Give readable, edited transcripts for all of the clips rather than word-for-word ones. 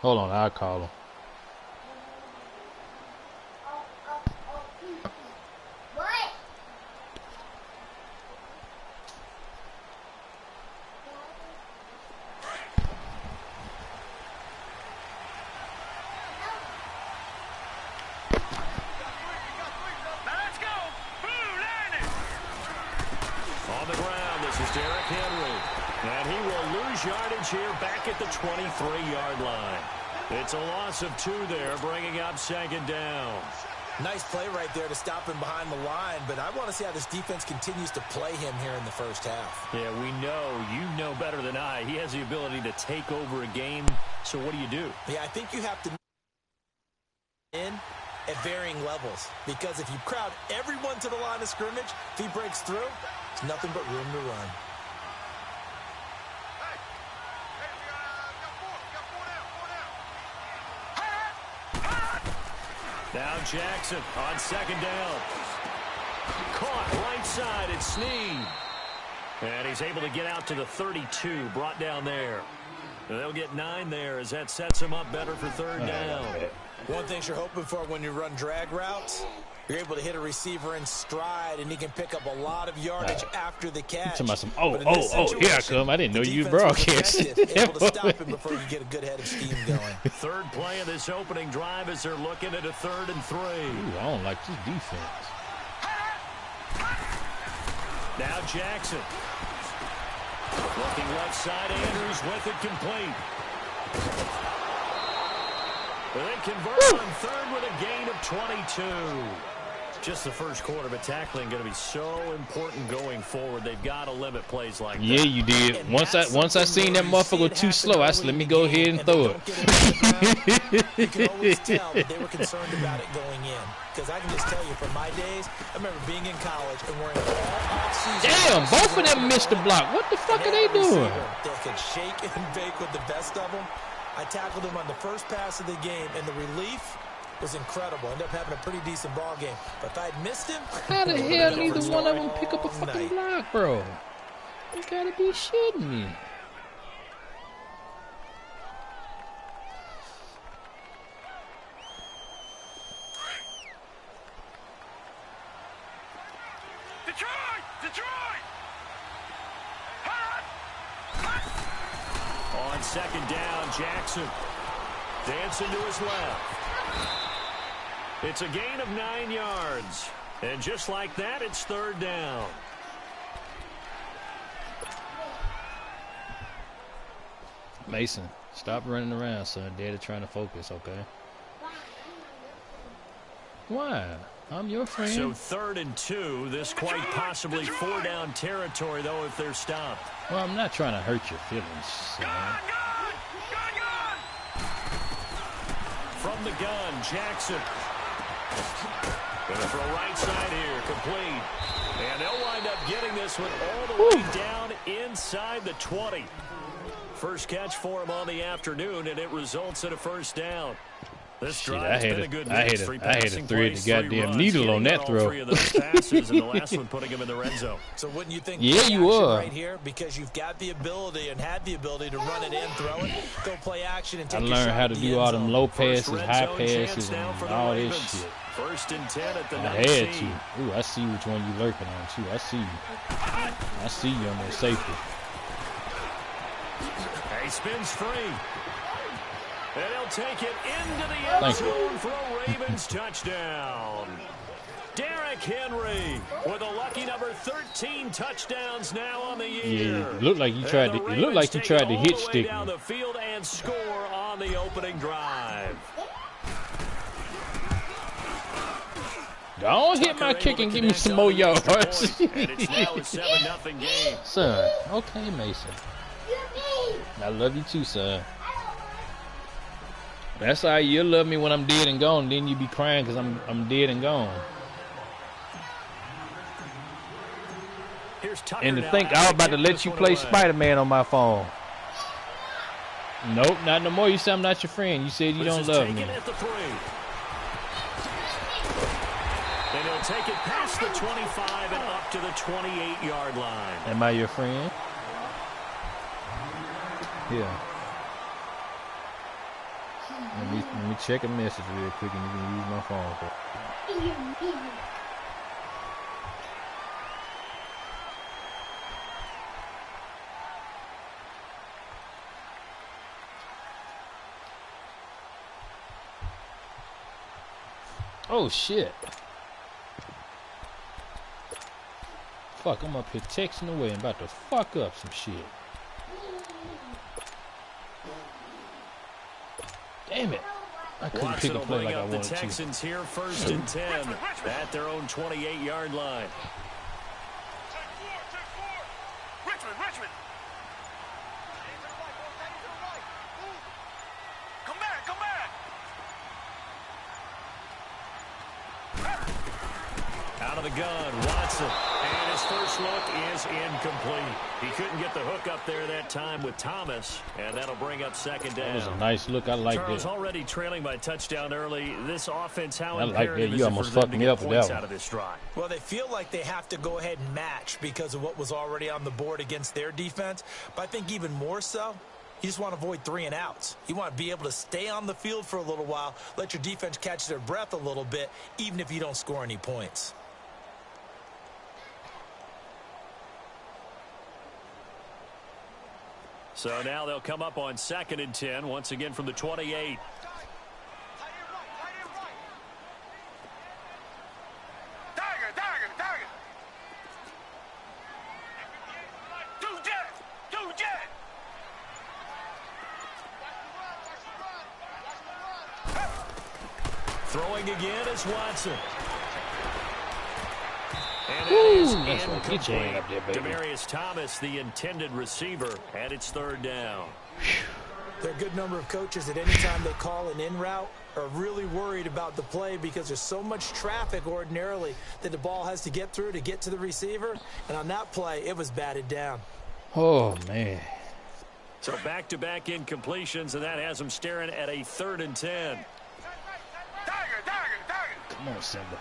Hold on, I'll call him. Here back at the 23-yard line. It's a loss of 2 there, bringing up 2nd down. Nice play right there to stop him behind the line, but I want to see how this defense continues to play him here in the first half. Yeah, we know. You know better than I. He has the ability to take over a game, so what do? Yeah, I think you have to in at varying levels, because if you crowd everyone to the line of scrimmage, if he breaks through, there's nothing but room to run. Now Jackson on 2nd down. Caught right side, it's Snead. And he's able to get out to the 32, brought down there. They'll get 9 there as that sets him up better for 3rd down. One thing you're hoping for when you run drag routes, you're able to hit a receiver in stride, and he can pick up a lot of yardage after the catch. Here I come. I didn't know you broadcast. Able to stop him before you get a good head of steam going. 3rd play of this opening drive as they're looking at a 3rd and 3. Ooh, I don't like this defense. Now Jackson. Looking left side, Andrews with it complete. They convert on 3rd with a gain of 22. Just the first quarter, but tackling going to be so important going forward. They've got to limit plays like that. Yeah, you did. Once I seen that motherfucker too slow, I said, let me go ahead and throw it. You can always tell that they were concerned about it going in. Because I can just tell you, from my days, I remember being in college and wearing all off-season. Damn, both of them missed the block. What the fuck are they doing? They could shake and bake with the best of them. I tackled him on the first pass of the game, and the relief was incredible. Ended up having a pretty decent ball game. But if I had missed him, how the hell neither one of them pick up a fucking block, bro? You gotta be shitting me. Detroit! On 2nd down, Jackson dancing to his left. It's a gain of 9 yards. And just like that, it's 3rd down. Mason, stop running around, son. Daddy trying to focus, okay? Why? I'm your friend. So 3rd and 2. This quite possibly 4-down territory, though, if they're stopped. Well, I'm not trying to hurt your feelings, son. From the gun, Jackson. Gonna throw right side here, complete. And they'll wind up getting this one all the way down inside the 20. First catch for him on the afternoon, and it results in a 1st down. This drive has been a good mix. I had to thread the goddamn needle on that throw. 3 of those passes, and the last one putting him in the red zone. So wouldn't you think? Yeah, you are right here, because you've got the ability and had the ability to run it in, throw it, go play action, and take. I learned how to do all them low passes, high passes, and all this shit. 1st and 10 at the 19. I had to. Ooh, I see which one you lurking on too. I see you. I see you on that safety. He spins free. And he'll take it into the end zone for a Ravens touchdown. Derrick Henry with a lucky number 13 touchdowns now on the year. Yeah, it looked like you tried to. It looked like you tried to hit stick down me. the field and score on the opening drive. Don't hit my kick and give me some more yards. And it's now a 7-0 game. Son, okay, Mason. I love you too, son. That's how you love me when I'm dead and gone. Then you be crying because I'm dead and gone. And to think I was about to let you play Spider-Man on my phone. Nope, not no more. You said I'm not your friend. You said you don't love me. And he'll take it past the 25 and up to the 28-yard line. Am I your friend? Yeah. Let me check a message real quick, and you can use my phone. Oh shit! Fuck, I'm up here texting away and about to fuck up some shit. Damn it! I couldn't pick a play like I wanted to. The Texans here, 1st and 10 at their own 28-yard line. Richmond. Come back. Out of the gun, Watson. And his first look is incomplete. He couldn't get the hook up there that time with Thomas, and that'll bring up 2nd down. That was a nice look. I like that. Already trailing by touchdown early. This offense, how I like that. You almost fucked me up with that one. Out of this drive. Well, they feel like they have to go ahead and match because of what was already on the board against their defense. But I think even more so, you just want to avoid 3 and outs. You want to be able to stay on the field for a little while, let your defense catch their breath a little bit, even if you don't score any points. So now they'll come up on 2nd and 10, once again from the 28. Throwing again is Watson. And that's right. Get your hand up there, baby. Demaryius Thomas, the intended receiver, and it's 3rd down. There are a good number of coaches at any time they call an in route are really worried about the play because there's so much traffic ordinarily that the ball has to get through to get to the receiver. And on that play, it was batted down. Oh, man. So back-to-back incompletions, and that has them staring at a 3rd and 10. Come on, Simba.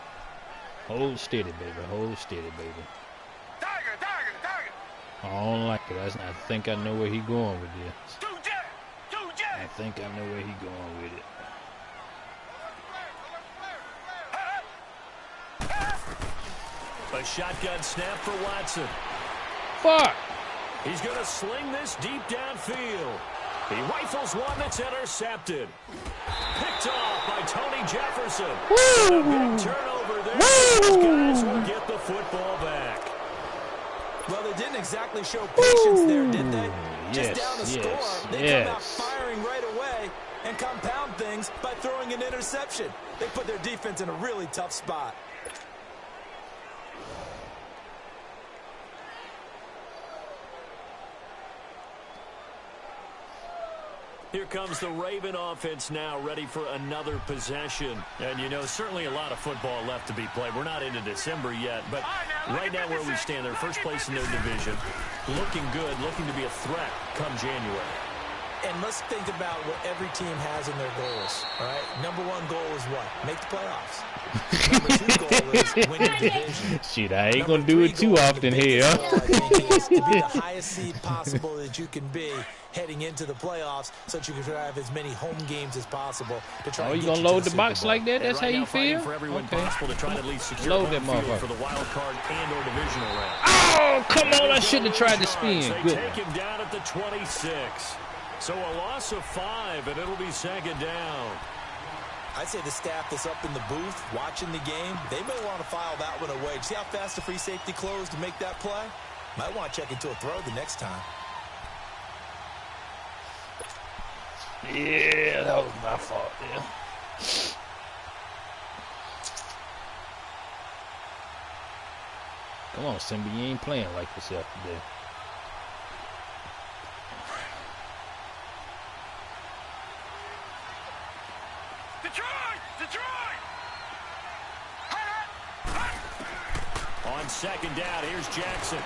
Hold steady, baby. Hold steady, baby. I don't like it. I think I know where he going with this. I think I know where he going with it. A shotgun snap for Watson. Fuck! He's going to sling this deep downfield. He rifles one that's intercepted. Picked off by Tony Jefferson. A big turnover there. These guys will get the football back. Well, they didn't exactly show patience there, did they? Yes, Just down the score, they come out firing right away and compound things by throwing an interception. They put their defense in a really tough spot. Here comes the Raven offense now, ready for another possession. And, you know, certainly a lot of football left to be played. We're not into December yet, but right now where we stand, they're first place in their division. Looking good, looking to be a threat come January. And let's think about what every team has in their goals, all right? Number 1 goal is what? Make the playoffs. Number 2 goal is win your division. Shit, I ain't going to do it too often here. Is to be the highest seed possible that you can be heading into the playoffs so that you can have as many home games as possible to try you going to load the box like that? That's how you feel? For everyone possible to try to at least secure load that motherfucker for the wild card and or divisional round. Oh, come on. I shouldn't have tried to spin. They take him down at the 26. So a loss of 5, and it'll be 2nd down. I'd say the staff that's up in the booth watching the game, they may want to file that one away. See how fast the free safety closed to make that play? Might want to check into a throw the next time. Yeah, that was my fault, yeah. Come on, Simba, you ain't playing like this after that. On 2nd down, here's Jackson.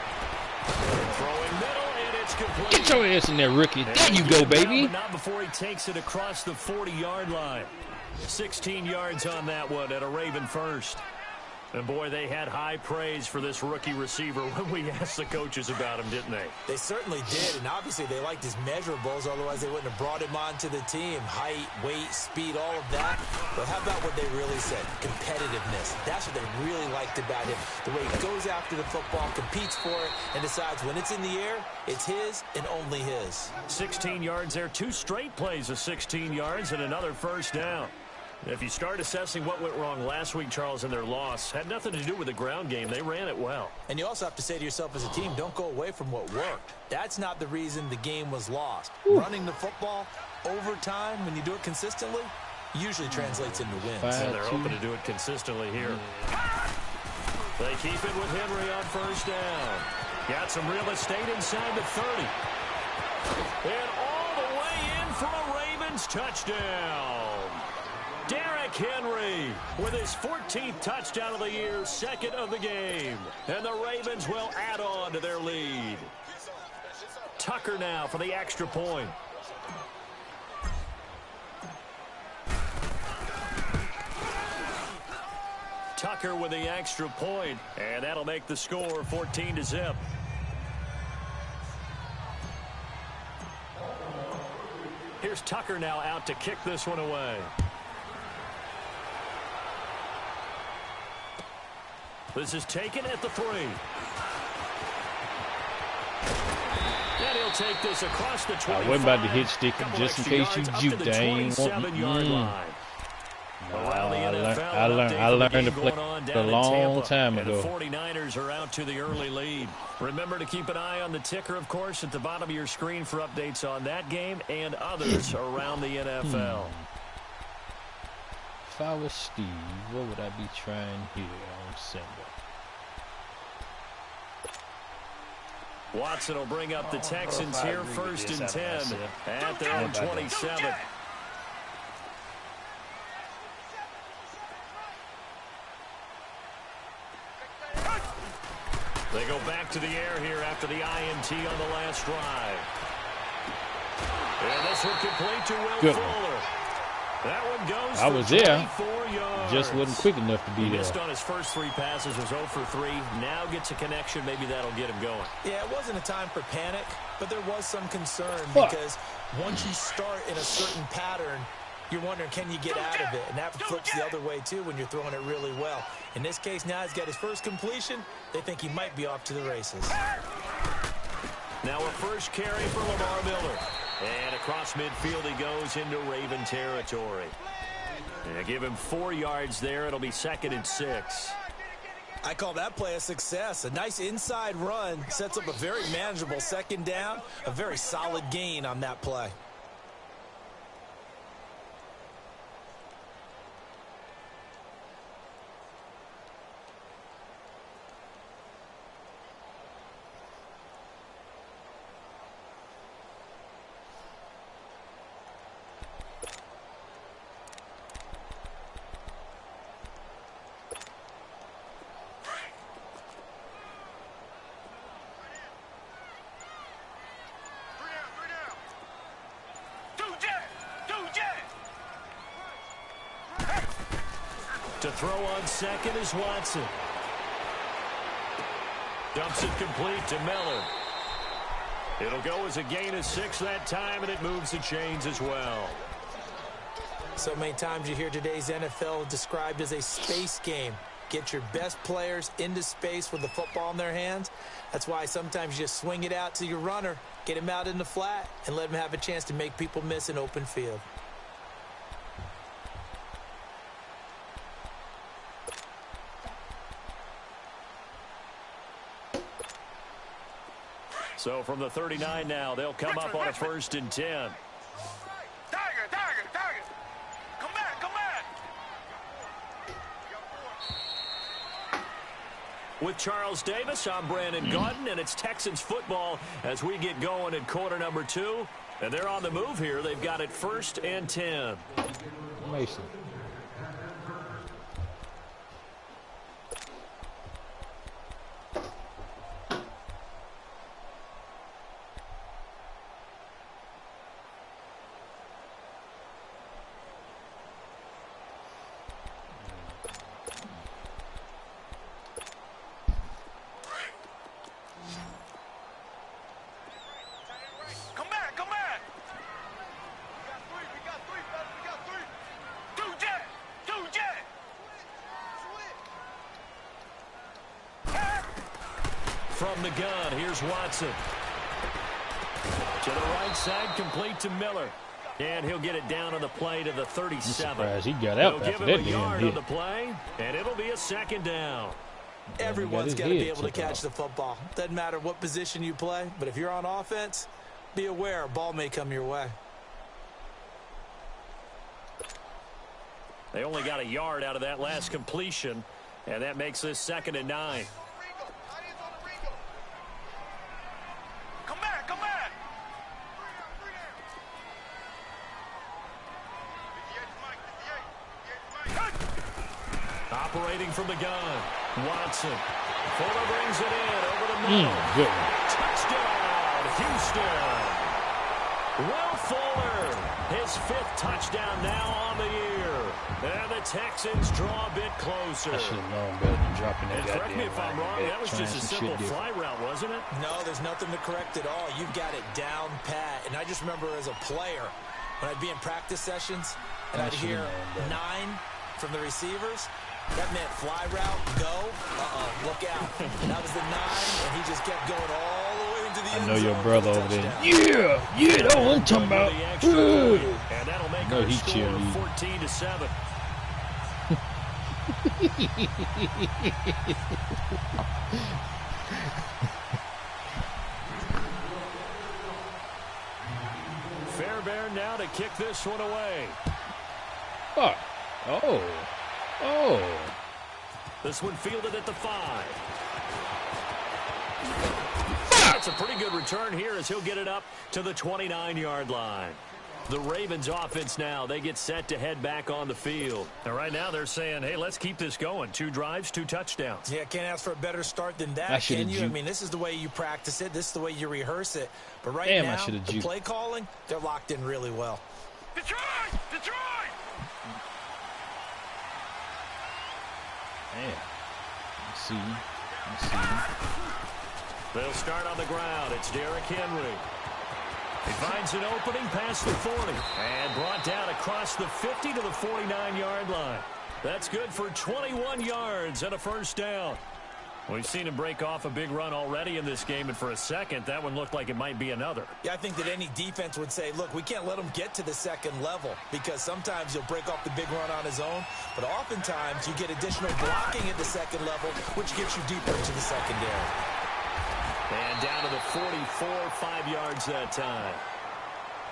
Throwing middle, and it's complete. Get your ass in there, rookie. There you go, baby. But not before he takes it across the 40-yard line. 16 yards on that one at a Raven first. And, boy, they had high praise for this rookie receiver when we asked the coaches about him, didn't they? They certainly did, and obviously they liked his measurables, otherwise they wouldn't have brought him onto the team. Height, weight, speed, all of that. But how about what they really said? Competitiveness. That's what they really liked about him. The way he goes after the football, competes for it, and decides when it's in the air, it's his and only his. 16 yards there, 2 straight plays of 16 yards and another first down. If you start assessing what went wrong last week, Charles, in their loss, had nothing to do with the ground game. They ran it well. And you also have to say to yourself as a team, don't go away from what worked. That's not the reason the game was lost. Running the football over time, when you do it consistently, usually translates into wins. And they're hoping to do it consistently here. They keep it with Henry on first down. Got some real estate inside the 30. And all the way in for a Ravens touchdown. Derrick Henry with his 14th touchdown of the year, second of the game. And the Ravens will add on to their lead. Tucker now for the extra point. Tucker with the extra point, and that'll make the score 14-0. Here's Tucker now out to kick this one away. This is taken at the 3. And he'll take this across the 25. We're about to hit stick just in case you juke. They ain't want I learned to play a long time ago. The 49ers are out to the early lead. Remember to keep an eye on the ticker, of course, at the bottom of your screen for updates on that game and others around the NFL. If I was Steve, what would I be trying here on Simba? Watson will bring up the Texans here, 1st and 10 at their own 27. They go back to the air here after the INT on the last drive. And this one complete to Will Fuller. That one goes I was there. Yards. Just wasn't quick enough to be there. Missed on his first 3 passes, was 0 for 3. Now gets a connection. Maybe that'll get him going. Yeah, it wasn't a time for panic, but there was some concern because once you start in a certain pattern, you're wondering, can you get out of it? And that flips the other way, too, when you're throwing it really well. In this case, now he's got his first completion. They think he might be off to the races. Now a first carry for Lamar Miller. And across midfield he goes into Raven territory. And give him 4 yards there. It'll be 2nd and 6. I call that play a success. A nice inside run sets up a very manageable 2nd down. A very solid gain on that play. To throw on 2nd is Watson. Dumps it complete to Miller. It'll go as a gain of 6 that time, and it moves the chains as well. So many times you hear today's NFL described as a space game. Get your best players into space with the football in their hands. That's why sometimes you just swing it out to your runner, get him out in the flat, and let him have a chance to make people miss an open field. So from the 39 now, they'll come up on a 1st and 10. Tiger! Come back! With Charles Davis, I'm Brandon Gaudin, and it's Texans football as we get going in quarter number 2. And they're on the move here. They've got it 1st and 10. Mason. from the gun. Here's Watson. To the right side, complete to Miller. And he'll get it down on the play to the 37. I'm surprised he got out They'll after give him that a yard damn on the hit. play, and it'll be a second down. Everyone's got to be able to catch the football. Doesn't matter what position you play, but if you're on offense, be aware a ball may come your way. They only got a yard out of that last completion, and that makes this 2nd and 9. Come back, come back. Operating from the gun, Watson. Fuller brings it in over the middle. Good one. Touchdown, Houston. Will Fuller, his 5th touchdown now on the year. And the Texans draw a bit closer. I should have known better than dropping that And correct me if I'm wrong, that was just a simple fly route, wasn't it? No, there's nothing to correct at all. You've got it down pat. And I just remember as a player, when I'd be in practice sessions, and I'd hear 9 from the receivers, that meant fly route, go, look out. That was the 9, and he just kept going all the way into the end zone. I know your brother over there. Yeah, that's what I'm talking about. And that'll make No, our he score cheerleading. 14-7. Fairbairn now to kick this one away. Oh. This one fielded at the 5. That's a pretty good return here as he'll get it up to the 29-yard line. The Ravens offense now, they get set to head back on the field. And right now they're saying, hey, let's keep this going. 2 drives, 2 touchdowns. Yeah, can't ask for a better start than that, can you? I mean, this is the way you practice it. This is the way you rehearse it. But right now, the play calling, they're locked in really well. Detroit! Detroit! Man. Let's see. They'll start on the ground. It's Derrick Henry. He finds an opening past the 40 and brought down across the 50 to the 49-yard line. That's good for 21 yards and a first down. We've seen him break off a big run already in this game, and for a second, that one looked like it might be another. Yeah, I think that any defense would say, look, we can't let him get to the second level because sometimes he'll break off the big run on his own, but oftentimes you get additional blocking at the second level, which gets you deeper into the secondary. And down to the 44, 5 yards that time.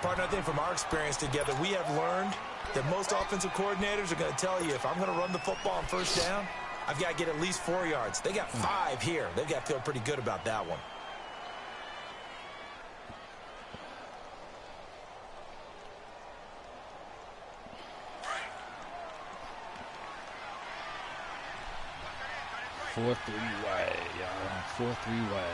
Partner, I think from our experience together, we have learned that most offensive coordinators are going to tell you, if I'm going to run the football on first down, I've got to get at least 4 yards. They got 5 here. They've got to feel pretty good about that one. Four, 3 wide, y'all. 4-3 wide.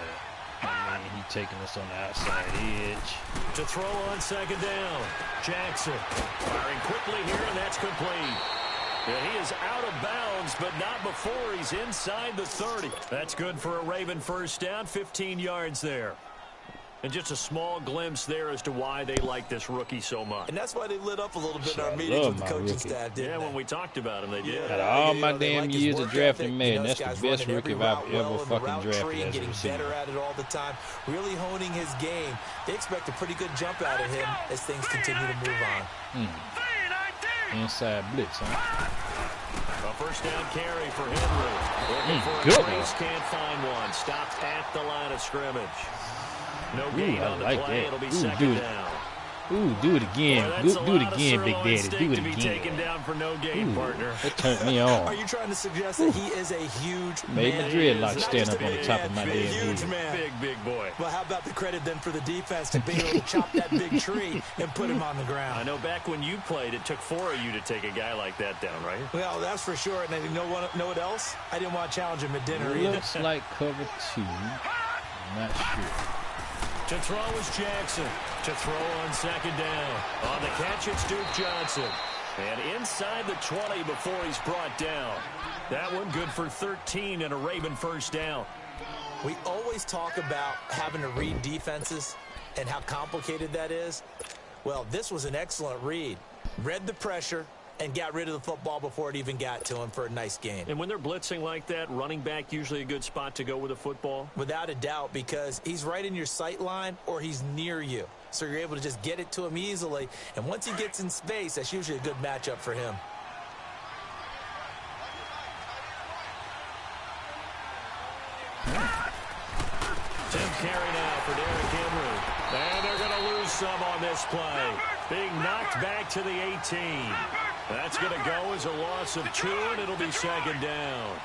And then he taking us on the outside edge. To throw on second down, Jackson firing quickly here, and that's complete. And he is out of bounds, but not before he's inside the 30. That's good for a Raven first down, 15 yards there. And just a small glimpse there as to why they like this rookie so much. And that's why they lit up a little bit in our meetings with the coaching staff, didn't they? When we talked about him, they did. Out of all my damn years of drafting, man, that's the best rookie I've ever fucking drafted as a getting receiver. better at it all the time, really honing his game. They expect a pretty good jump out of him as things continue to move on. Inside blitz, huh? A first down carry for Henry. Looking for a good brace, one. can't find one. Stopped at the line of scrimmage. No gain on the like play. that. It'll be Ooh, second down. Ooh, do it again. Do it again, Big Daddy. Do it To be taken again. down for no gain, partner. That turned me on. Are you trying to suggest that he is a huge Made my man? dreadlocks stand up on the top of my damn huge head. man. Big boy. Well, how about the credit then for the defense to be able to chop that big tree and put him on the I ground? know back when you played, it took 4 of you to take a guy like that down, right? Well, that's for sure. And you know what else? I didn't want to challenge him at dinner either. Looks like cover 2. I'm not sure. To throw is Jackson. To throw on second down. On the catch, it's Duke Johnson. And inside the 20 before he's brought down. That one good for 13 and a Raven first down. We always talk about having to read defenses and how complicated that is. Well, this was an excellent read. Read the pressure, and got rid of the football before it even got to him for a nice gain. And when they're blitzing like that, running back usually a good spot to go with the football? Without a doubt, because he's right in your sight line or he's near you. So you're able to just get it to him easily. And once he gets in space, that's usually a good matchup for him. Tim Carey now for Derrick Henry. And they're going to lose some on this play. Being knocked back to the 18. That's going to go as a loss of 2, and it'll be second down.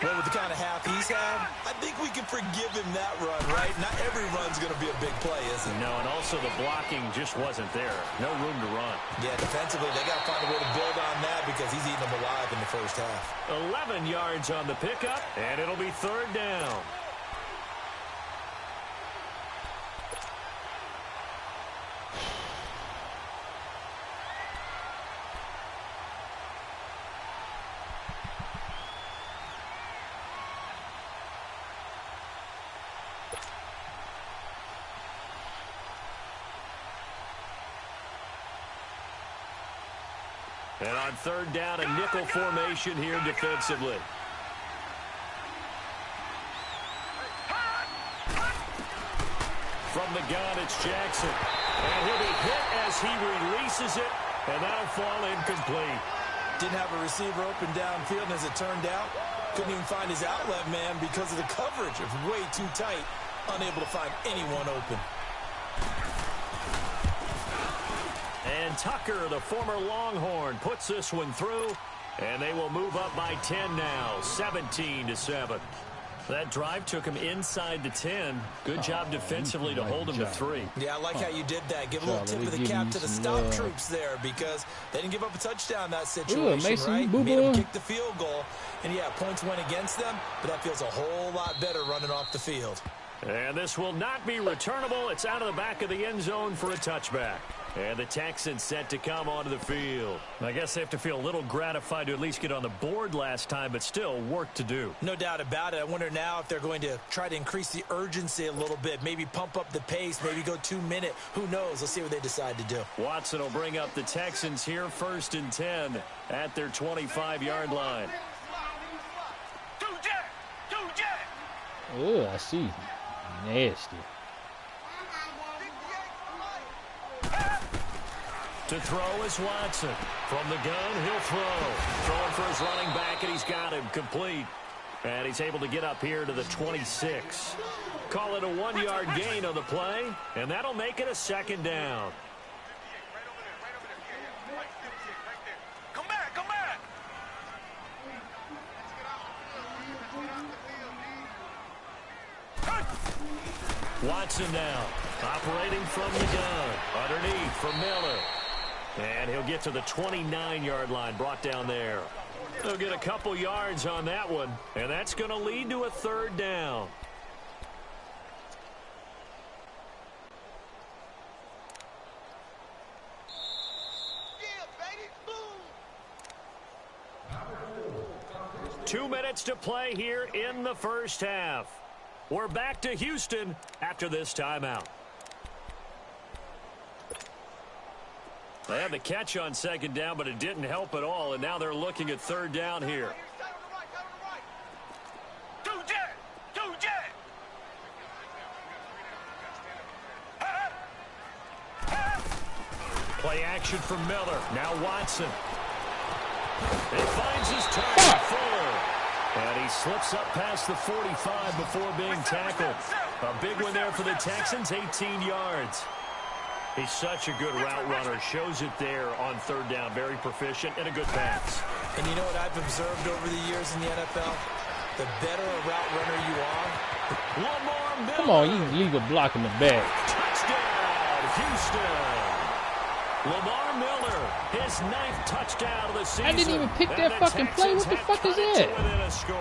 Well, with the kind of half he's had, I think we can forgive him that run, right? Not every run's going to be a big play, is it? No, and also the blocking just wasn't there. No room to run. Yeah, defensively, they got to find a way to build on that because he's eating them alive in the first half. 11 yards on the pickup, and it'll be third down. And on third down, a nickel formation here defensively. From the gun, it's Jackson. And he'll be hit as he releases it, and that'll fall incomplete. Didn't have a receiver open downfield, and as it turned out, couldn't even find his outlet man because of the coverage. It was way too tight, unable to find anyone open. And Tucker, the former Longhorn, puts this one through, and they will move up by 10 now, 17-7. That drive took him inside the 10. Good job defensively to hold him to 3. Yeah, I like how you did that. Give a little tip of the cap to the stop troops there because they didn't give up a touchdown in that situation, right? Made them kick the field goal. And, yeah, points went against them, but that feels a whole lot better running off the field. And this will not be returnable. It's out of the back of the end zone for a touchback. And the Texans set to come onto the field. I guess they have to feel a little gratified to at least get on the board last time, but still work to do. No doubt about it. I wonder now if they're going to try to increase the urgency a little bit, maybe pump up the pace, maybe go 2-minute. Who knows? Let's see what they decide to do. Watson will bring up the Texans here 1st and 10 at their 25-yard line. Oh, I see. Nasty. To throw is Watson. From the gun, he'll throw. Throwing for his running back, and he's got him complete. And he's able to get up here to the 26. Call it a 1-yard gain on the play, and that'll make it a second down. Come back, come back. Watson now, operating from the gun. Underneath for Miller. And he'll get to the 29-yard line, brought down there. He'll get a couple yards on that one, and that's going to lead to a third down. Yeah, baby. 2 minutes to play here in the first half. We're back to Houston after this timeout. They had the catch on second down, but it didn't help at all, and now they're looking at third down here. Play action from Miller. Now Watson. He finds his target, Fuller. And he slips up past the 45 before being tackled. A big one there for the Texans, 18 yards. He's such a good route runner. Shows it there on third down. Very proficient and a good pass. And you know what I've observed over the years in the NFL? The better a route runner you are. Lamar Miller. Come on, you can leave a block in the back. Touchdown, Houston. Lamar Miller, his 9th touchdown of the season. I didn't even pick that fucking play. What the fuck is that? Within a score.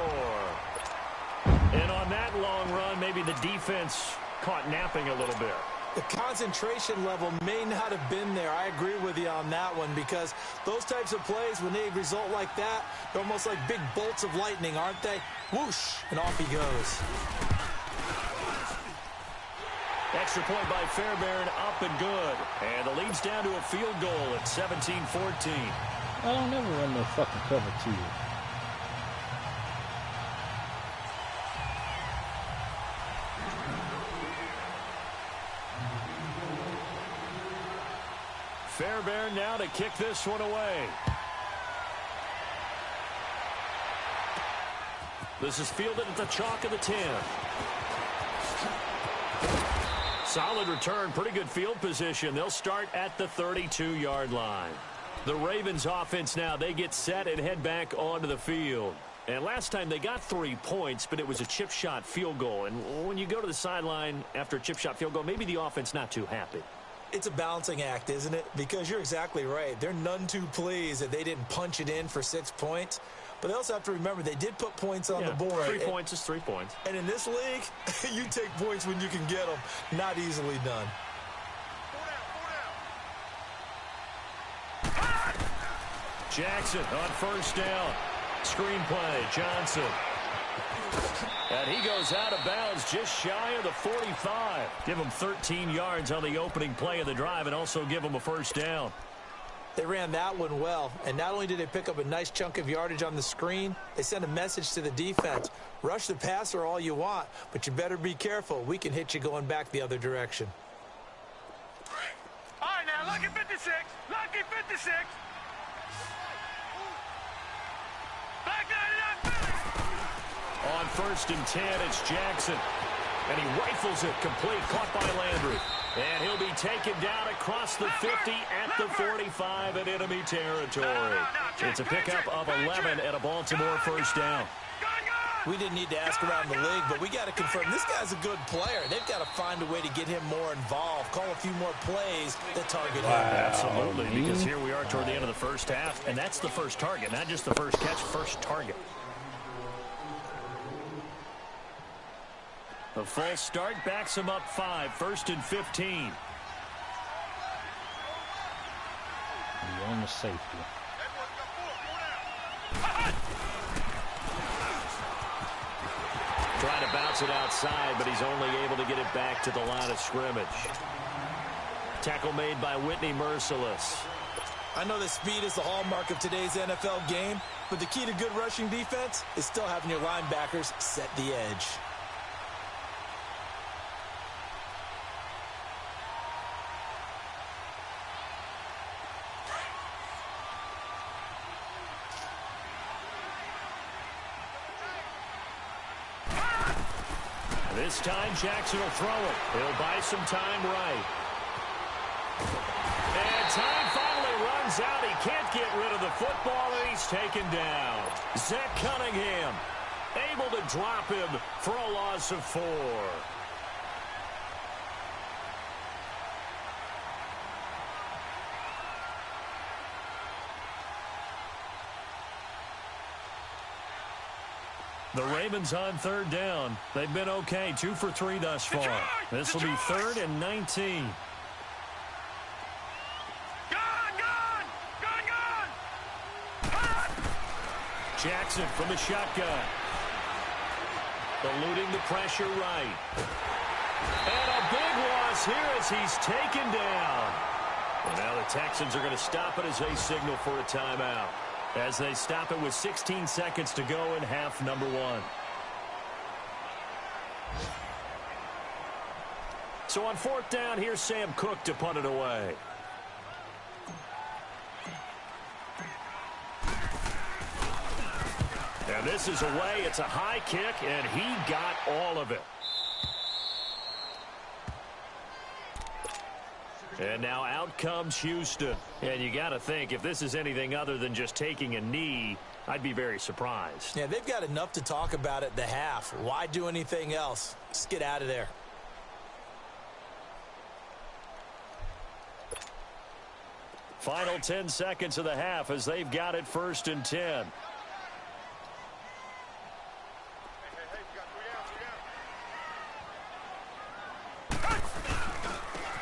And on that long run, maybe the defense caught napping a little bit. The concentration level may not have been there. I agree with you on that one because those types of plays, when they result like that, they're almost like big bolts of lightning, aren't they? Whoosh, and off he goes. Extra point by Fairbairn, up and good. And the lead's down to a field goal at 17-14. I don't never run no fucking cover 2. Fairbairn now to kick this one away. This is fielded at the chalk of the 10. Solid return, pretty good field position. They'll start at the 32-yard line. The Ravens offense now, they get set and head back onto the field. And last time they got 3 points, but it was a chip shot field goal. And when you go to the sideline after a chip shot field goal, maybe the offense not too happy. It's a balancing act, isn't it? Because you're exactly right. They're none too pleased that they didn't punch it in for 6 points. But they also have to remember they did put points on the board. 3 points is 3 points. And in this league, you take points when you can get them. Not easily done. Jackson on first down. Screen play, Johnson. And he goes out of bounds just shy of the 45. Give him 13 yards on the opening play of the drive and also give him a first down. They ran that one well, and not only did they pick up a nice chunk of yardage on the screen, they sent a message to the defense. Rush the passer all you want, but you better be careful. We can hit you going back the other direction. All right, now, lucky 56. Lucky 56. Back 99. On first and 10, it's Jackson. And he rifles it complete, caught by Landry. And he'll be taken down across the 50 at the 45 in enemy territory. It's a pickup of 11 and a Baltimore first down. We didn't need to ask around the league, but we got to confirm this guy's a good player. They've got to find a way to get him more involved, call a few more plays that target him. Absolutely, because here we are toward the end of the first half, and that's the first target, not just the first catch, first target. A false start backs him up 5, first and 15. You on the safety. Trying to bounce it outside, but he's only able to get it back to the line of scrimmage. Tackle made by Whitney Merciless. I know that speed is the hallmark of today's NFL game, but the key to good rushing defense is still having your linebackers set the edge. This time, Jackson will throw it. He'll buy some time right. And time finally runs out. He can't get rid of the football, and he's taken down. Zach Cunningham able to drop him for a loss of 4. The Ravens on third down. They've been okay, 2 for 3 thus far. This will be 3rd and 19. Jackson from the shotgun. Eluding the pressure right. And a big loss here as he's taken down. And now the Texans are going to stop it as they signal for a timeout. As they stop it with 16 seconds to go in half number 1. So on 4th down, here's Sam Cook to punt it away. And this is away. It's a high kick, and he got all of it. And now out comes Houston. And you got to think, if this is anything other than just taking a knee, I'd be very surprised. Yeah, they've got enough to talk about at the half. Why do anything else? Just get out of there. Final 10 seconds of the half as they've got it 1st and 10.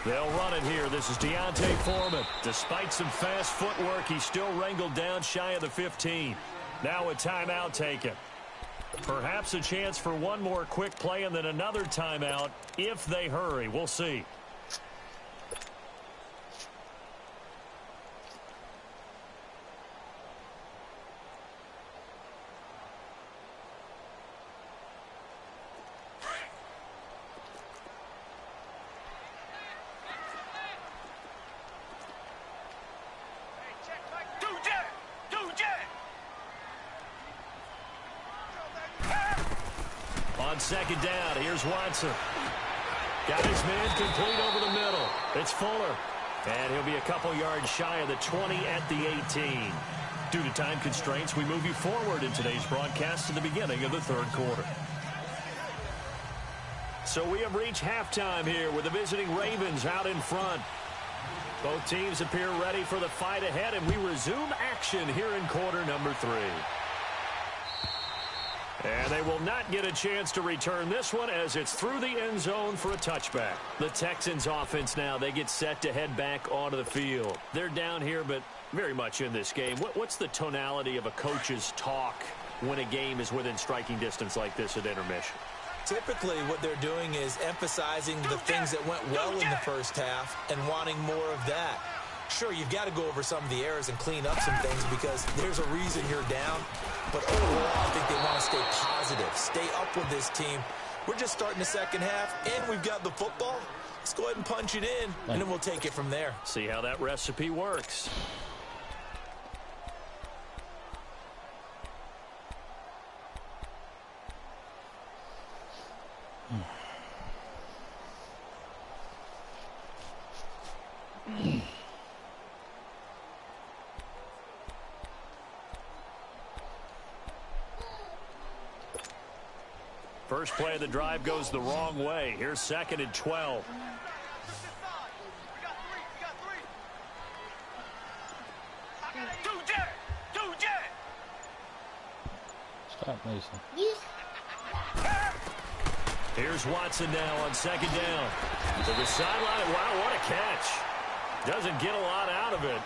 They'll run it here. This is Deontay Foreman. Despite some fast footwork, he's still wrangled down shy of the 15. Now a timeout taken. Perhaps a chance for one more quick play and then another timeout if they hurry. We'll see. on second down. Here's Watson. Got his man complete over the middle. It's Fuller. And he'll be a couple yards shy of the 20 at the 18. Due to time constraints, we move you forward in today's broadcast to the beginning of the third quarter. So we have reached halftime here with the visiting Ravens out in front. Both teams appear ready for the fight ahead, and we resume action here in quarter number 3. And they will not get a chance to return this one as it's through the end zone for a touchback. The Texans offense now, they get set to head back onto the field. They're down here, but very much in this game. What's the tonality of a coach's talk when a game is within striking distance like this at intermission? Typically, what they're doing is emphasizing the things that went well in the first half and wanting more of that. Sure, you've got to go over some of the errors and clean up some things because there's a reason you're down. But overall, I think they want to stay positive, stay up with this team. We're just starting the second half, and we've got the football. Let's go ahead and punch it in, and then we'll take it from there. See how that recipe works. First play of the drive goes the wrong way. Here's 2nd and 12. Stop, Mason. Here's Watson now on 2nd down. To the sideline. Wow, what a catch. Doesn't get a lot out of it,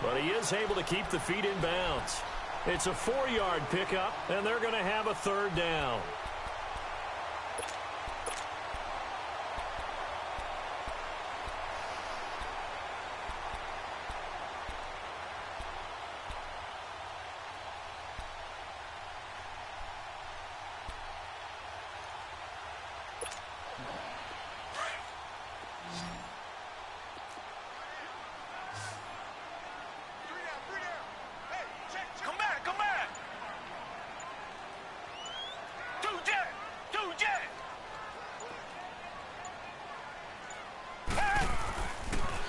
but he is able to keep the feet in bounds. It's a 4-yard pickup, and they're going to have a 3rd down.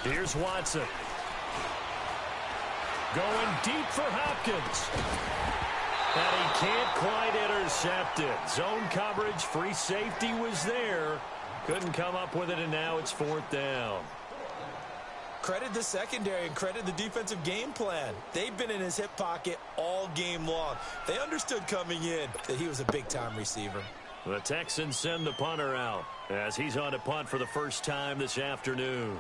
Here's Watson. Going deep for Hopkins. And he can't quite intercept it. Zone coverage, free safety was there. Couldn't come up with it, and now it's 4th down. Credit the secondary and credit the defensive game plan. They've been in his hip pocket all game long. They understood coming in that he was a big-time receiver. The Texans send the punter out as he's on to punt for the first time this afternoon.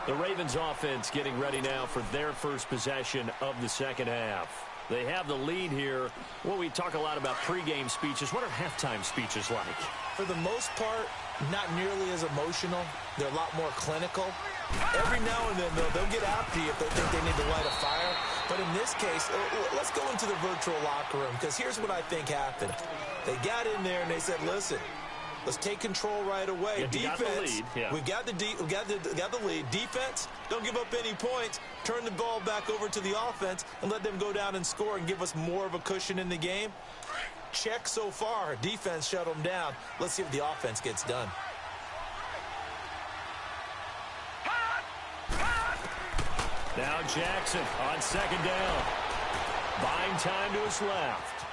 The Ravens offense getting ready now for their first possession of the second half. They have the lead here. Well, we talk a lot about pregame speeches. What are halftime speeches like? For the most part, not nearly as emotional. They're a lot more clinical. Every now and then, though, they'll get after you if they think they need to light a fire. But in this case, let's go into the virtual locker room, because here's what I think happened. They got in there and they said, listen, let's take control right away. Yeah, Defense, we got the lead. Defense, don't give up any points. Turn the ball back over to the offense and let them go down and score and give us more of a cushion in the game. Check so far. Defense shut them down. Let's see if the offense gets done. Now Jackson on second down. Buying time to his left.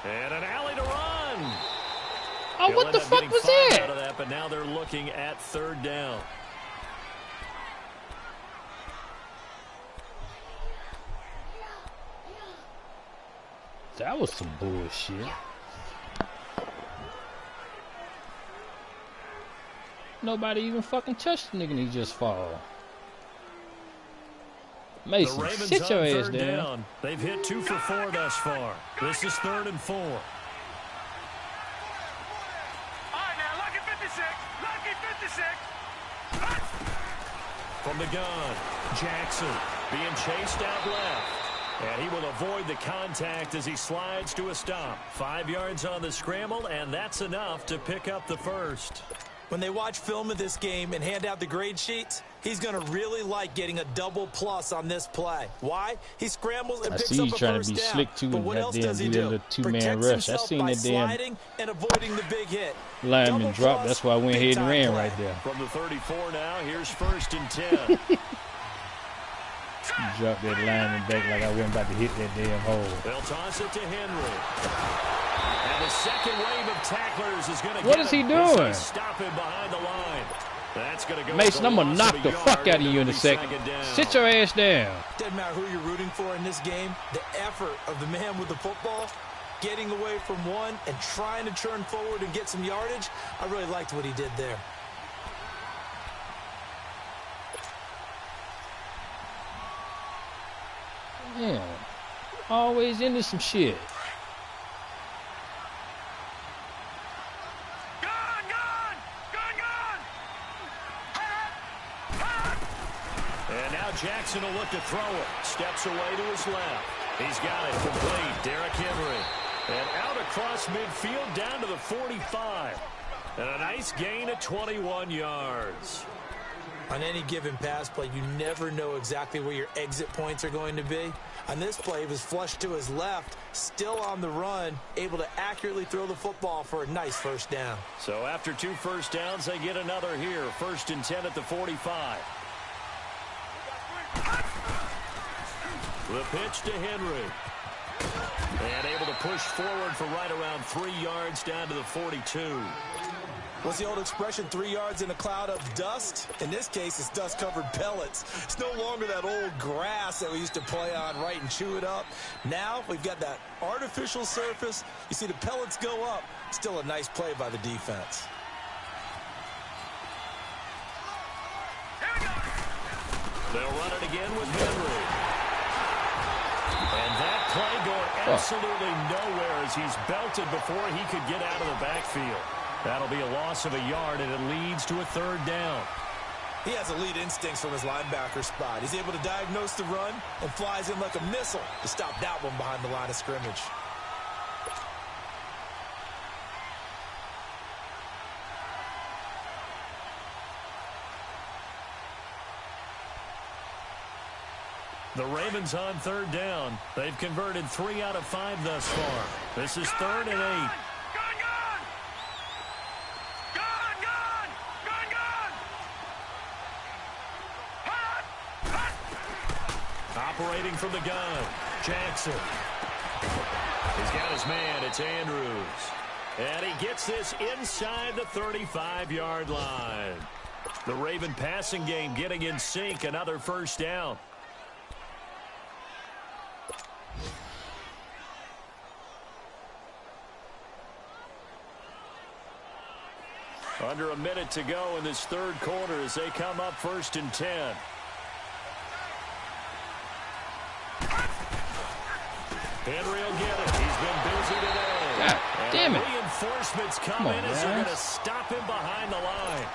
And an alley to run. Oh, what the fuck was that? Out of that, but now they're looking at third down. That was some bullshit. Nobody even fucking touched the nigga and he just fall. Mason, sit your ass down. They've hit 2 for 4 thus far. This is 3rd and 4. From the gun, Jackson being chased out left. And he will avoid the contact as he slides to a stop. 5 yards on the scramble, and that's enough to pick up the first. When they watch film of this game and hand out the grade sheets, he's going to really like getting a double plus on this play. Why? He scrambles and picks up a first down. I see he's trying to be slick too. But what else does he do? The two-man rush. I seen that damn and avoiding the big hit. Lineman drop. That's why I went ahead and ran right there. From the 34 now, here's 1st and 10. Drop that lineman back like I wasn't about to hit that damn hole. They'll toss it to Henry. And the second wave of tacklers is going to What is he doing? Stop him behind the line. That's going to go. Mason, I'm going to knock the fuck out of you in a second. Sit your ass down. Doesn't matter who you're rooting for in this game. The effort of the man with the football, getting away from one and trying to turn forward and get some yardage, I really liked what he did there. Yeah, always into some shit. And now Jackson will look to throw it. Steps away to his left. He's got it complete. Derrick Henry. And out across midfield down to the 45. And a nice gain of 21 yards. On any given pass play, you never know exactly where your exit points are going to be. On this play, he was flushed to his left, still on the run, able to accurately throw the football for a nice first down. So after 2 first downs, they get another here. 1st and 10 at the 45. The pitch to Henry. And able to push forward for right around 3 yards down to the 42. What's the old expression, 3 yards in a cloud of dust? In this case, it's dust-covered pellets. It's no longer that old grass that we used to play on, right, and chew it up. Now we've got that artificial surface. You see the pellets go up. Still a nice play by the defense. They'll run it again with Henry. And that play going absolutely nowhere as he's belted before he could get out of the backfield. That'll be a loss of a yard, and it leads to a 3rd down. He has elite instincts from his linebacker spot. He's able to diagnose the run and flies in like a missile to stop that one behind the line of scrimmage. The Ravens on 3rd down. They've converted 3 out of 5 thus far. This is 3rd and 8. Operating from the gun, Jackson. He's got his man. It's Andrews. And he gets this inside the 35-yard line. The Raven passing game getting in sync. Another first down. Under a minute to go in this 3rd quarter as they come up 1st and 10. Henry will get it. He's been busy today. God damn it. Reinforcements come in as they're going to stop him behind the line.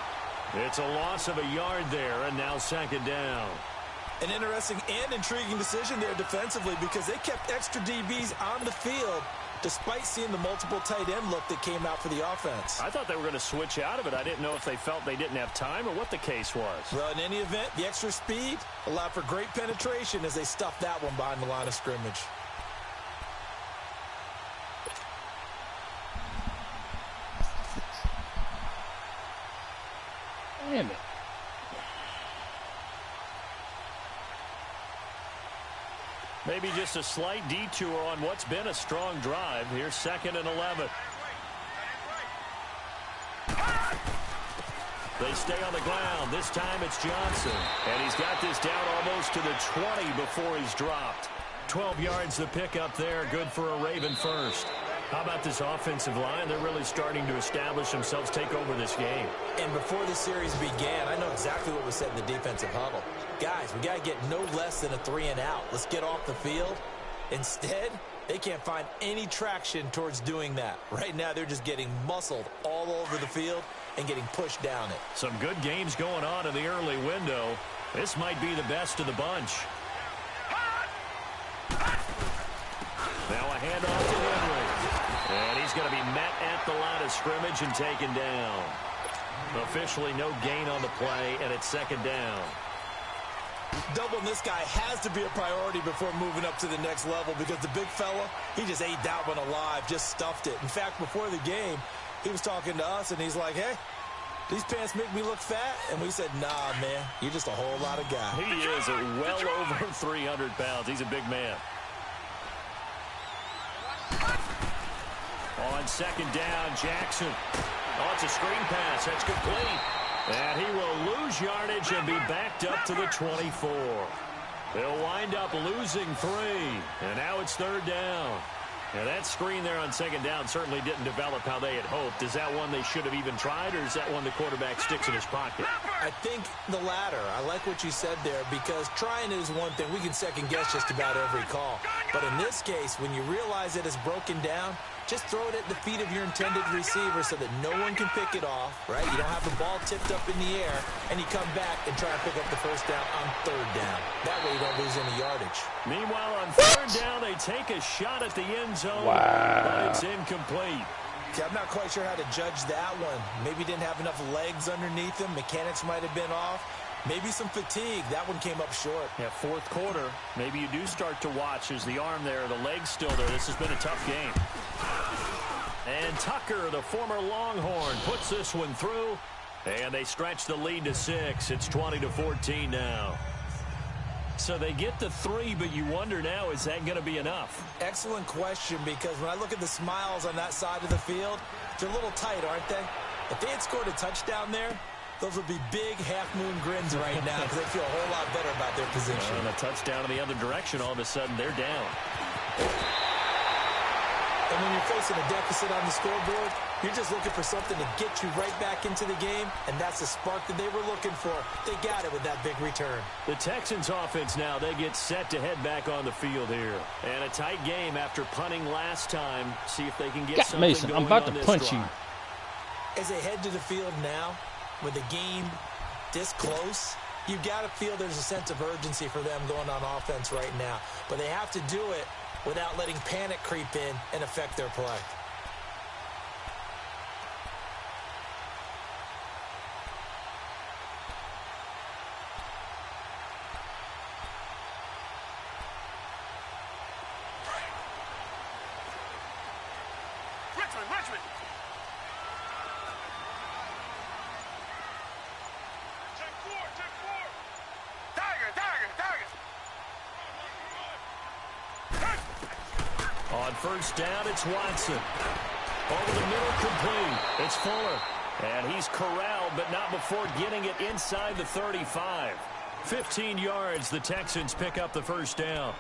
It's a loss of a yard there, and now 2nd down. An interesting and intriguing decision there defensively because they kept extra DBs on the field despite seeing the multiple tight end look that came out for the offense. I thought they were going to switch out of it. I didn't know if they felt they didn't have time or what the case was. Well, in any event, the extra speed allowed for great penetration as they stuffed that one behind the line of scrimmage. Damn it. Maybe just a slight detour on what's been a strong drive. Here's 2nd and 11. They stay on the ground. This time it's Johnson. And he's got this down almost to the 20 before he's dropped. 12 yards the pickup there. Good for a Raven first. How about this offensive line? They're really starting to establish themselves, take over this game. And before the series began, I know exactly what was said in the defensive huddle. Guys, we got to get no less than a 3 and out. Let's get off the field. Instead, they can't find any traction towards doing that. Right now, they're just getting muscled all over the field and getting pushed down it. Some good games going on in the early window. This might be the best of the bunch. Now a handoff to Henry. And he's going to be met at the line of scrimmage and taken down. Officially no gain on the play, and it's second down. Doubling this guy has to be a priority before moving up to the next level because the big fella, he just ate that one alive, just stuffed it. In fact, before the game, he was talking to us, and he's like, hey, these pants make me look fat? And we said, nah, man, you're just a whole lot of guy. He is well over 300 pounds. He's a big man. On second down, Jackson. Oh, it's a screen pass. That's complete. And he will lose yardage and be backed up to the 24. They'll wind up losing 3. And now it's third down. Now, that screen there on second down certainly didn't develop how they had hoped. Is that one they should have even tried, or is that one the quarterback sticks in his pocket? I think the latter. I like what you said there because trying is one thing. We can second-guess just about every call. But in this case, when you realize that it's broken down, just throw it at the feet of your intended receiver so that no one can pick it off, right? You don't have the ball tipped up in the air, and you come back and try to pick up the first down on third down. That way you don't lose any yardage. Meanwhile, on third down, they take a shot at the end zone, but it's incomplete. I'm not quite sure how to judge that one. Maybe didn't have enough legs underneath him. Mechanics might have been off. Maybe some fatigue. That one came up short. Yeah, fourth quarter, maybe you do start to watch as the arm there, the leg's still there. This has been a tough game. And Tucker, the former Longhorn, puts this one through. And they stretch the lead to 6. It's 20-14 now. So they get the 3, but you wonder now, is that going to be enough? Excellent question, because when I look at the smiles on that side of the field, they're a little tight, aren't they? If they had scored a touchdown there, those would be big half-moon grins right now because they feel a whole lot better about their position. And a touchdown in the other direction, all of a sudden they're down. And when you're facing a deficit on the scoreboard, you're just looking for something to get you right back into the game, and that's the spark that they were looking for. They got it with that big return. The Texans offense now, they get set to head back on the field here. And a tight game after punting last time. See if they can get something Mason, going I'm about on to this punch drive. you. As they head to the field now, with the game this close, you've got to feel there's a sense of urgency for them going on offense right now. But they have to do it without letting panic creep in and affect their play. Richmond. Check four. Tiger. On first down, it's Watson. Over the middle, complete. It's Fuller. And he's corralled, but not before getting it inside the 35. 15 yards, the Texans pick up the first down.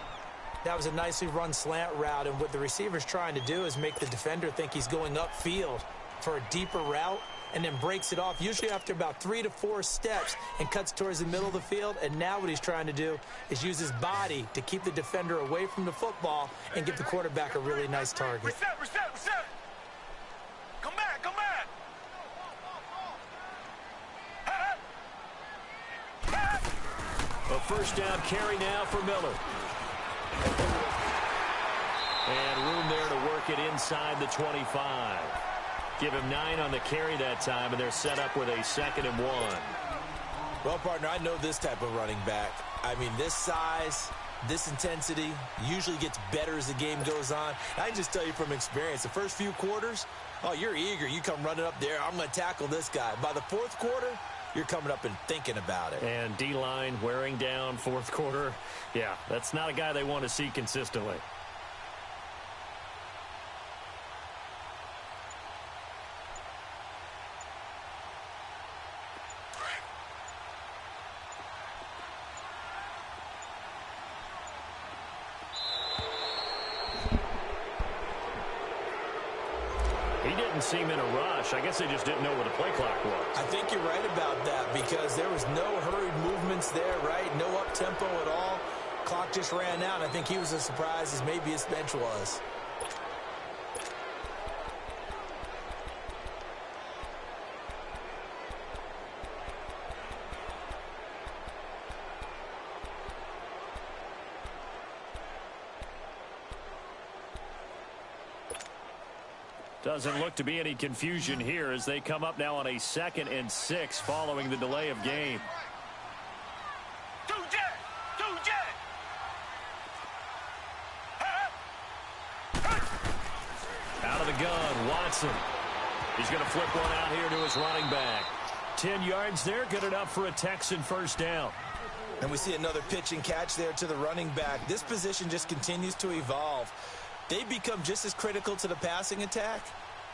That was a nicely run slant route, and what the receiver's trying to do is make the defender think he's going upfield for a deeper route and then breaks it off, usually after about 3 to 4 steps, and cuts towards the middle of the field. And now what he's trying to do is use his body to keep the defender away from the football and give the quarterback a really nice target. Reset. Come back. A first down carry now for Miller. And room there to work it inside the 25. Give him 9 on the carry that time, and they're set up with a 2nd and 1. Well, partner, I know this type of running back. I mean, this size, this intensity usually gets better as the game goes on. I can just tell you from experience, the first few quarters, oh, you're eager. You come running up there, I'm going to tackle this guy. By the fourth quarter, you're coming up and thinking about it. And D-line wearing down fourth quarter. Yeah, that's not a guy they want to see consistently. Seem in a rush. I guess they just didn't know where the play clock was. I think you're right about that because there was no hurried movements there, right? No up-tempo at all. Clock just ran out. I think he was as surprised as maybe his bench was. Doesn't look to be any confusion here as they come up now on a 2nd and 6 following the delay of game. Out of the gun, Watson. He's going to flip one out here to his running back. 10 yards there, good enough for a Texan first down. And we see another pitch and catch there to the running back. This position just continues to evolve. They become just as critical to the passing attack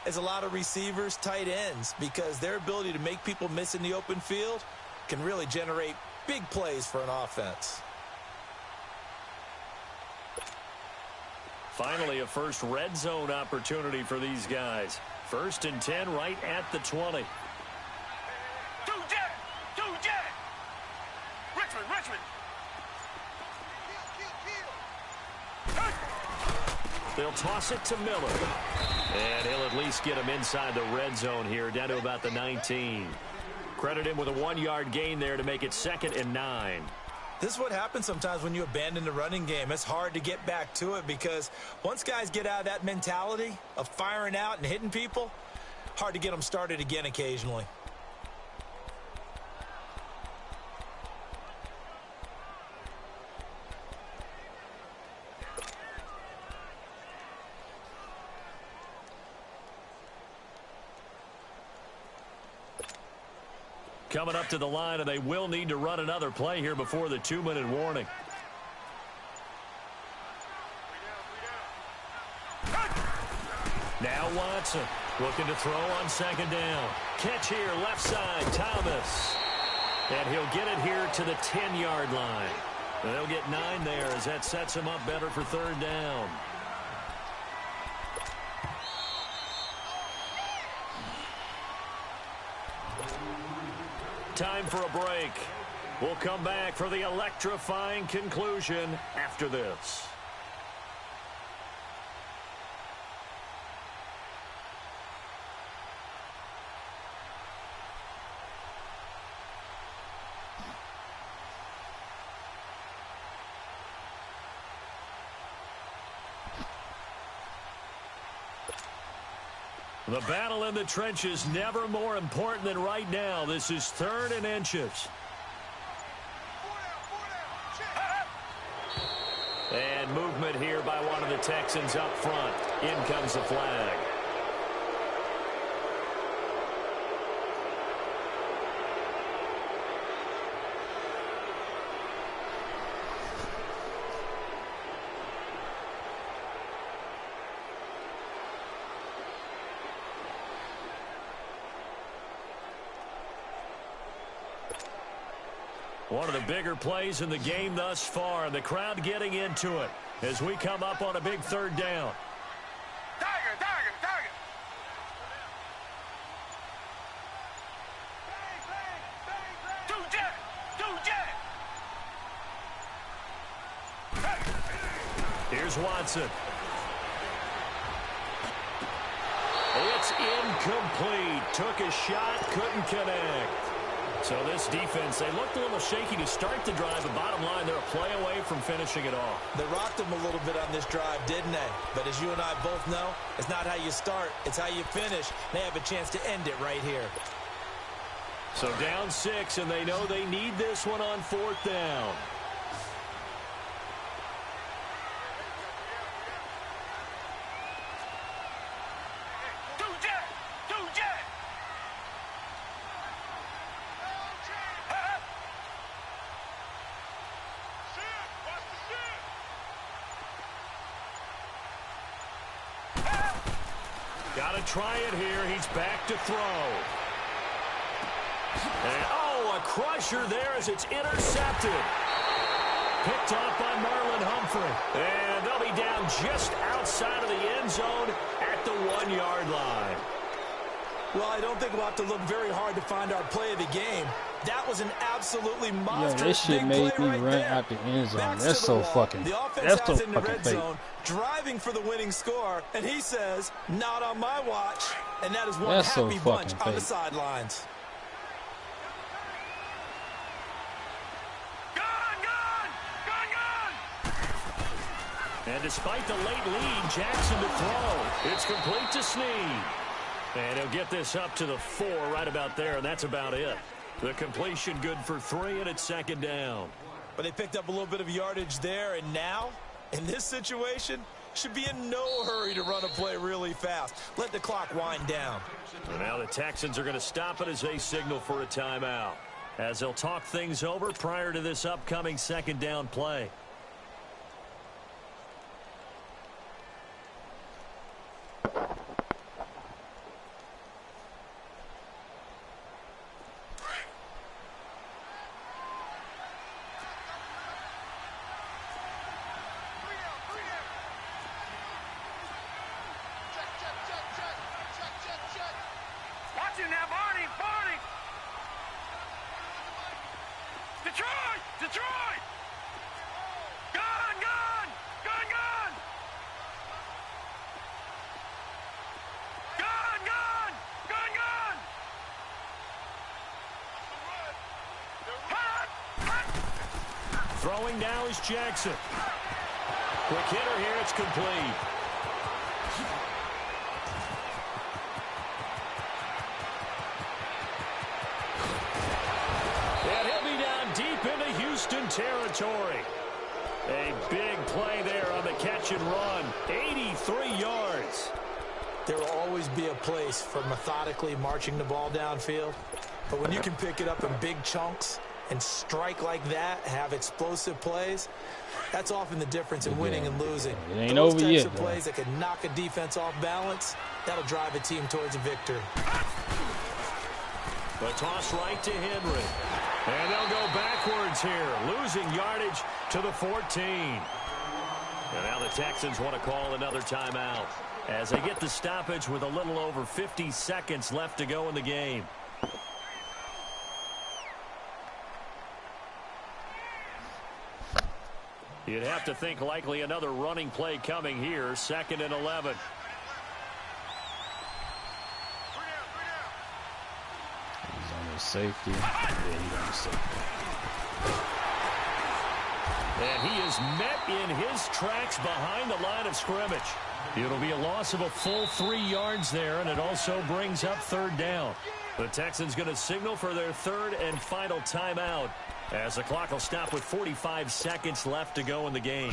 as a lot of receivers, tight ends, because their ability to make people miss in the open field can really generate big plays for an offense. Finally, a first red zone opportunity for these guys. 1st and 10 right at the 20. They'll toss it to Miller. And he'll at least get him inside the red zone here, down to about the 19. Credit him with a 1-yard gain there to make it 2nd and 9. This is what happens sometimes when you abandon the running game. It's hard to get back to it because once guys get out of that mentality of firing out and hitting people, hard to get them started again occasionally. Coming up to the line, and they will need to run another play here before the 2-minute warning. Now Watson looking to throw on 2nd down. Catch here, left side, Thomas. And he'll get it here to the 10-yard line. And they'll get 9 there as that sets him up better for 3rd down. Time for a break. We'll come back for the electrifying conclusion after this. The battle in the trenches never more important than right now. This is 3rd and inches. And movement here by one of the Texans up front. In comes the flag. One of the bigger plays in the game thus far, and the crowd getting into it as we come up on a big 3rd down. Tiger, tiger, tiger. Here's Watson. It's incomplete. Took a shot, couldn't connect. So this defense, they looked a little shaky to start the drive, but bottom line, they're a play away from finishing it off. They rocked them a little bit on this drive, didn't they? But as you and I both know, it's not how you start, it's how you finish. They have a chance to end it right here. So down 6, and they know they need this one on 4th down. Got to try it here. He's back to throw. And, oh, a crusher there as it's intercepted. Picked off by Marlon Humphrey. And they'll be down just outside of the end zone at the 1-yard line. Well, I don't think we'll have to look very hard to find our play of the game. That was an absolutely monstrous this shit made me right run there. out the end zone. Backs That's to the so wall. fucking. The offense That's so has in the fucking red fake. zone, driving for the winning score, and he says, "Not on my watch." And that is one That's so happy bunch fucking on the fake. sidelines. And despite the late lead, Jackson to throw. It's complete to Snead. And he'll get this up to the 4 right about there, and that's about it. The completion good for 3, and it's second down. But they picked up a little bit of yardage there, and now, in this situation, should be in no hurry to run a play really fast. Let the clock wind down. And now the Texans are going to stop it as they signal for a timeout, as they'll talk things over prior to this upcoming second down play. Throwing now is Jackson. Quick hitter here, it's complete. And he'll be down deep into Houston territory. A big play there on the catch and run. 83 yards. There will always be a place for methodically marching the ball downfield. But when you can pick it up in big chunks and strike like that, have explosive plays, that's often the difference in winning and losing. It ain't Those over types yet, of plays that can knock a defense off balance, that'll drive a team towards a victory. The toss right to Henry. And they'll go backwards here, losing yardage to the 14. And now the Texans want to call another timeout as they get the stoppage with a little over 50 seconds left to go in the game. You'd have to think likely another running play coming here, 2nd and 11. He's on his safety. Yeah, he's on his safety. And he is met in his tracks behind the line of scrimmage. It'll be a loss of a full 3 yards there, and it also brings up 3rd down. The Texans going to signal for their 3rd and final timeout, as the clock will stop with 45 seconds left to go in the game.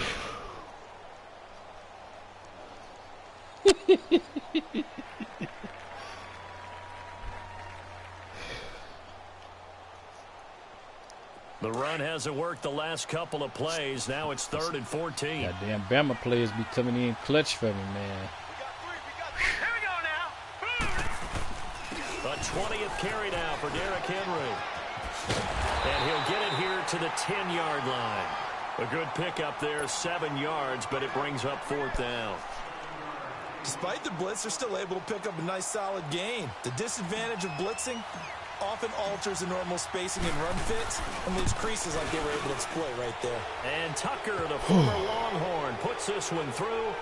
The run hasn't worked the last couple of plays. Now it's 3rd and 14. Goddamn Bama players be coming in clutch for me, man. Here we go now. The 20th carry now for Derrick Henry. And he'll get it here to the 10-yard line. A good pickup there, 7 yards, but it brings up 4th down. Despite the blitz, they're still able to pick up a nice solid gain. The disadvantage of blitzing often alters the normal spacing and run fits and leaves creases like they were able to exploit right there. And Tucker, the former Longhorn, puts this one through,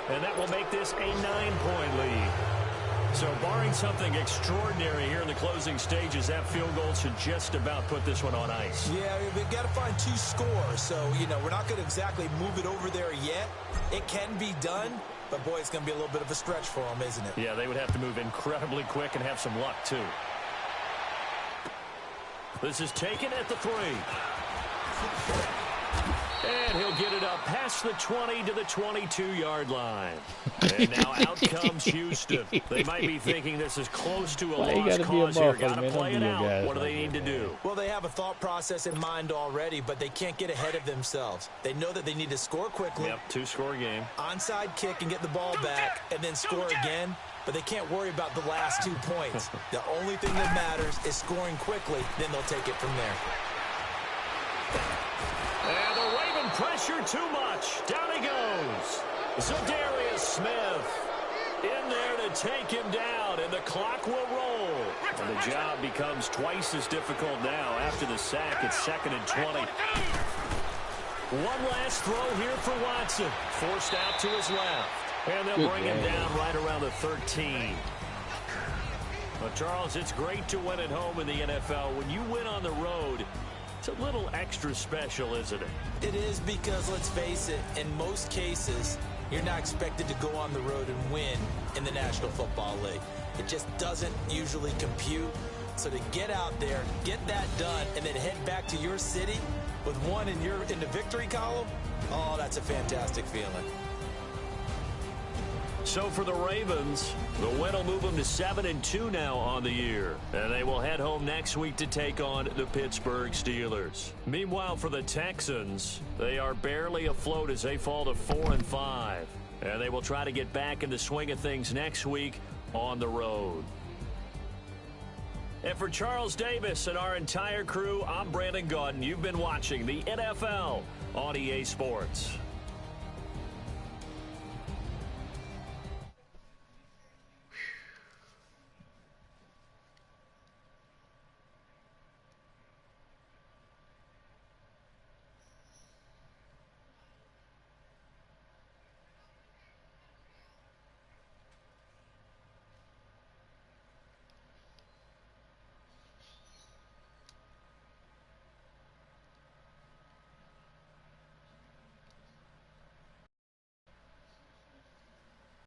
and that will make this a 9-point lead. So barring something extraordinary here in the closing stages, that field goal should just about put this one on ice. Yeah, they've got to find 2 scores. So, you know, we're not going to exactly move it over there yet. It can be done, but, boy, it's going to be a little bit of a stretch for them, isn't it? Yeah, they would have to move incredibly quick and have some luck, too. This is taken at the 3. And he'll get it up past the 20 to the 22-yard line. And now out comes Houston. They might be thinking this is close to a lost cause here. Got to play it out. What do they need to do? Well, they have a thought process in mind already, but they can't get ahead of themselves. They know that they need to score quickly. Yep, 2-score game. Onside kick and get the ball back and then score again. But they can't worry about the last 2 points. The only thing that matters is scoring quickly. Then they'll take it from there. And the Raven pressure too much. Down he goes. Zadarius Smith in there to take him down, and the clock will roll. And the job becomes twice as difficult now after the sack. It's 2nd and 20. One last throw here for Watson. Forced out to his left. And they'll bring him down right around the 13. Well, Charles, it's great to win at home in the NFL. When you win on the road, It's a little extra special, isn't it? It is, because let's face it, in most cases, you're not expected to go on the road and win in the National Football League. It just doesn't usually compute. So to get out there, get that done, and then head back to your city with one in the victory column, oh, that's a fantastic feeling. So for the Ravens, the win will move them to 7-2 now on the year. And they will head home next week to take on the Pittsburgh Steelers. Meanwhile, for the Texans, they are barely afloat as they fall to 4-5. And they will try to get back in the swing of things next week on the road. And for Charles Davis and our entire crew, I'm Brandon Gaudin. You've been watching the NFL on EA Sports.